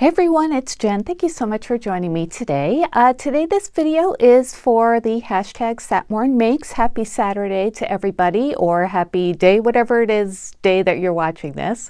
Hey everyone, it's Jen. Thank you so much for joining me today. Today this video is for the hashtag satmornmakes. Happy Saturday to everybody, or happy day, whatever it is, day that you're watching this.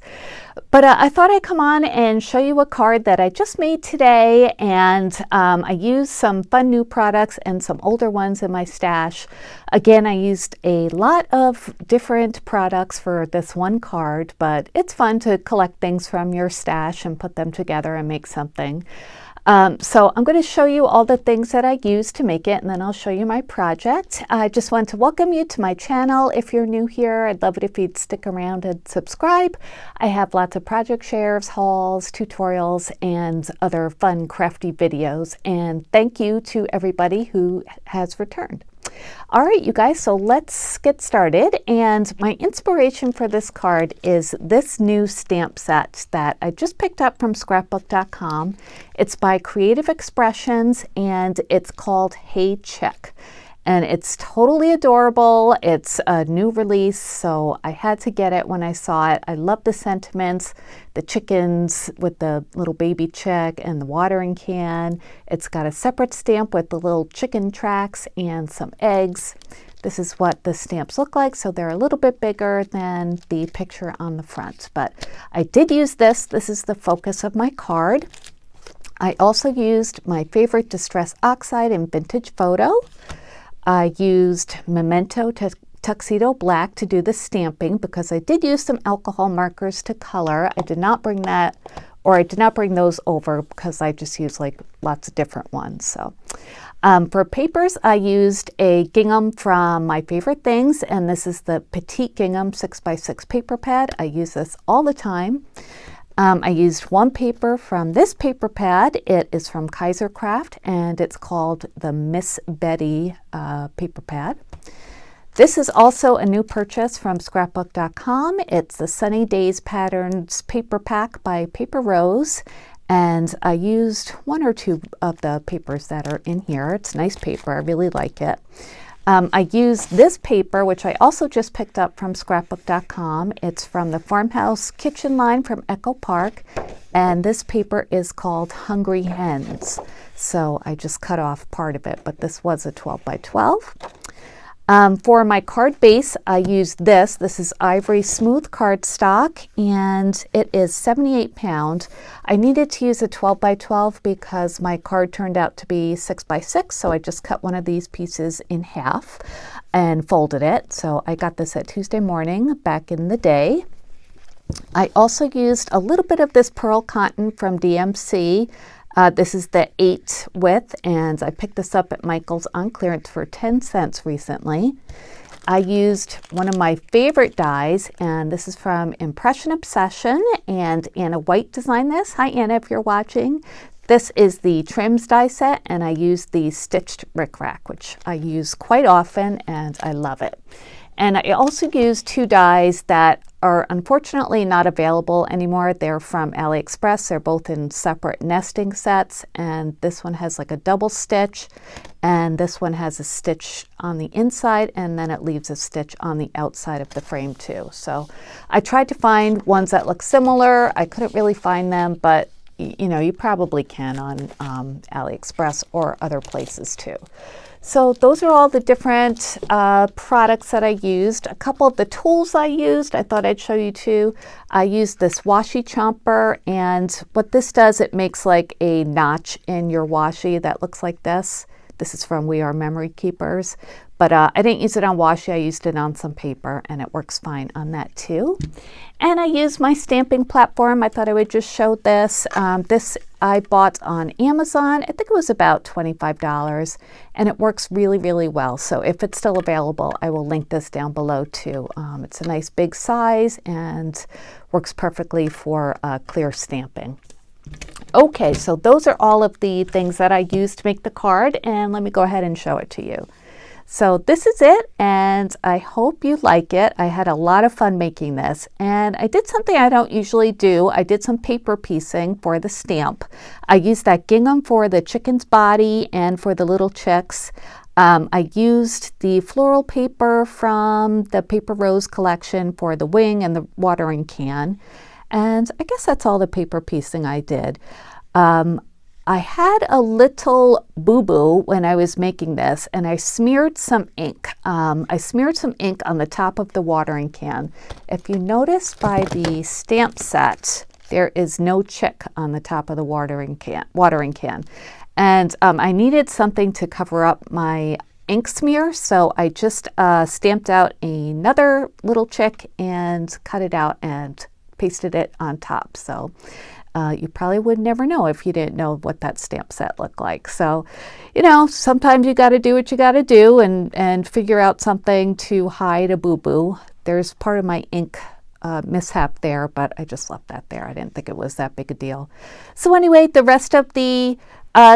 But I thought I'd come on and show you a card that I just made today, and I used some fun new products and some older ones in my stash. Again, I used a lot of different products for this one card, but it's fun to collect things from your stash and put them together and make something. So I'm going to show you all the things that I used to make it, and then I'll show you my project. I just want to welcome you to my channel. If you're new here, I'd love it if you'd stick around and subscribe. I have lots of project shares, hauls, tutorials, and other fun crafty videos. And thank you to everybody who has returned. All right, you guys, so let's get started. And my inspiration for this card is this new stamp set that I just picked up from scrapbook.com. It's by Creative Expressions and it's called Hey Chick. And it's totally adorable. It's a new release, so I had to get it when I saw it. I love the sentiments, the chickens with the little baby chick and the watering can. It's got a separate stamp with the little chicken tracks and some eggs. This is what the stamps look like, so they're a little bit bigger than the picture on the front. But I did use this. This is the focus of my card. I also used my favorite Distress Oxide in Vintage Photo. I used Memento Tuxedo Black to do the stamping because I did use some alcohol markers to color. I did not bring that, or I did not bring those over because I just used like lots of different ones. So for papers, I used a gingham from My Favorite Things, and this is the Petite Gingham 6x6 paper pad. I use this all the time. I used one paper from this paper pad. It is from Kaiser Craft and it's called the Miss Betty paper pad. This is also a new purchase from scrapbook.com. It's the Sunny Days Patterns paper pack by Paper Rose, and I used one or two of the papers that are in here. It's nice paper. I really like it. I used this paper, which I also just picked up from scrapbook.com. It's from the Farmhouse Kitchen line from Echo Park, and this paper is called Hungry Hens. So I just cut off part of it, but this was a 12 by 12. For my card base, I used this. This is Ivory Smooth cardstock, and it is 78 pound. I needed to use a 12 by 12 because my card turned out to be 6 by 6, so I just cut one of these pieces in half and folded it. So I got this at Tuesday Morning back in the day. I also used a little bit of this pearl cotton from DMC. This is the 8 width, and I picked this up at Michael's on clearance for 10 cents recently. I used one of my favorite dies, and this is from Impression Obsession, and Anna White designed this. Hi Anna, if you're watching. This is the Trims die set, and I used the Stitched Rickrack, which I use quite often, and I love it. And I also used two dies that are unfortunately not available anymore. They're from AliExpress. They're both in separate nesting sets, and this one has like a double stitch, and this one has a stitch on the inside, and then it leaves a stitch on the outside of the frame too. So I tried to find ones that look similar. I couldn't really find them, but you know, you probably can on AliExpress or other places too. So those are all the different products that I used. A couple of the tools I used, I thought I'd show you too. I used this washi chomper, and what this does, it makes like a notch in your washi that looks like this. This is from We Are Memory Keepers. But I didn't use it on washi, I used it on some paper, and it works fine on that too. And I used my stamping platform. I thought I would just show this. This I bought on Amazon. I think it was about $25, and it works really, really well. So if it's still available, I will link this down below too. It's a nice big size and works perfectly for clear stamping. Okay, so those are all of the things that I used to make the card, and let me go ahead and show it to you. So this is it, and I hope you like it. I had a lot of fun making this, and I did something I don't usually do. I did some paper piecing for the stamp. I used that gingham for the chicken's body and for the little chicks. I used the floral paper from the Paper Rose collection for the wing and the watering can. And I guess that's all the paper piecing I did. I had a little boo-boo when I was making this, and I smeared some ink. I smeared some ink on the top of the watering can. If you notice by the stamp set, there is no chick on the top of the watering can. And I needed something to cover up my ink smear, so I just stamped out another little chick and cut it out and pasted it on top. So you probably would never know if you didn't know what that stamp set looked like. So, sometimes you got to do what you got to do and figure out something to hide a boo-boo. There's part of my ink mishap there, but I just left that there. I didn't think it was that big a deal. So anyway, the rest of the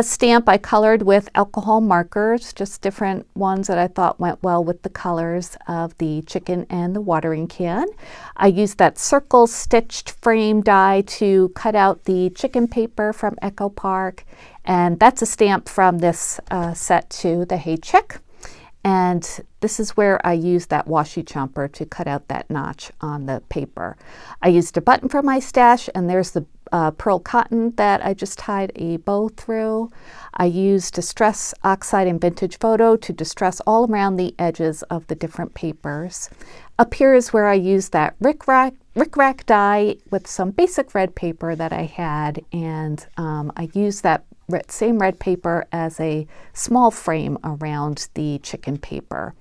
stamp I colored with alcohol markers, just different ones that I thought went well with the colors of the chicken and the watering can. I used that circle stitched frame die to cut out the chicken paper from Echo Park, and that's a stamp from this set too, the Hey Chick. And this is where I used that washi chomper to cut out that notch on the paper. I used a button from my stash, and there's the pearl cotton that I just tied a bow through. I used Distress Oxide and Vintage Photo to distress all around the edges of the different papers. Up here is where I used that rickrack die with some basic red paper that I had, and I used that same red paper as a small frame around the chicken paper.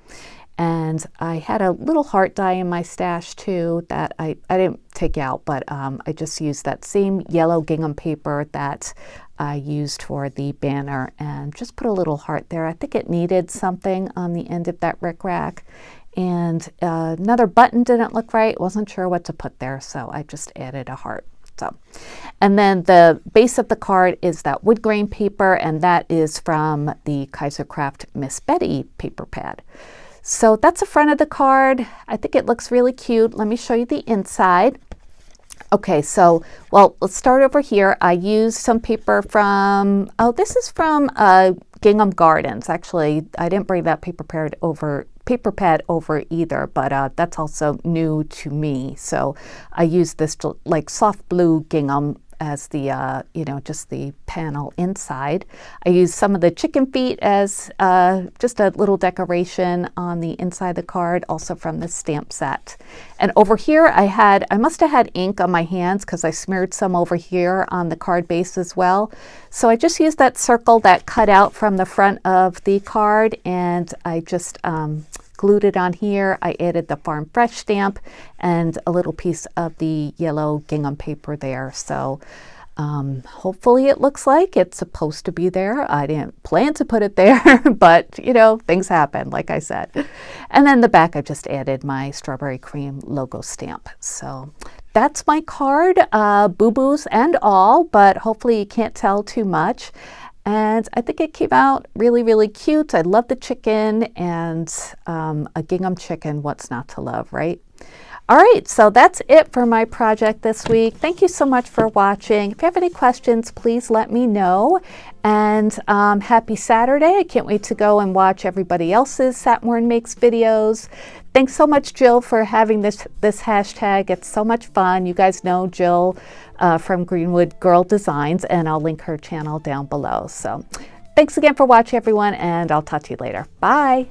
And I had a little heart die in my stash too that I didn't take out, but I just used that same yellow gingham paper that I used for the banner and just put a little heart there. I think it needed something on the end of that rickrack. And another button didn't look right, wasn't sure what to put there, so I just added a heart. So, and then the base of the card is that wood grain paper, and that is from the Kaisercraft Miss Betty paper pad. So that's the front of the card. I think it looks really cute. Let me show you the inside. Okay, so, well, let's start over here. I used some paper from, this is from Gingham Gardens. Actually, I didn't bring that paper pad over either, but that's also new to me. So I used this like soft blue gingham as the, just the panel inside. I used some of the chicken feet as just a little decoration on the inside of the card, also from the stamp set. And over here I must have had ink on my hands because I smeared some over here on the card base as well. So I just used that circle that cut out from the front of the card, and I just glued it on here. I added the Farm Fresh stamp and a little piece of the yellow gingham paper there. So hopefully it looks like it's supposed to be there. I didn't plan to put it there, but things happen, like I said. And then the back, I just added my strawberry cream logo stamp. So that's my card, boo-boos and all, but hopefully you can't tell too much. And I think it came out really, really cute. I love the chicken, and a gingham chicken, what's not to love, right? All right, so that's it for my project this week. Thank you so much for watching. If you have any questions, please let me know. And happy Saturday. I can't wait to go and watch everybody else's satmornmakes videos. Thanks so much, Jill, for having this hashtag. It's so much fun. You guys know Jill from Greenwood Girl Designs, and I'll link her channel down below. So thanks again for watching, everyone, and I'll talk to you later. Bye.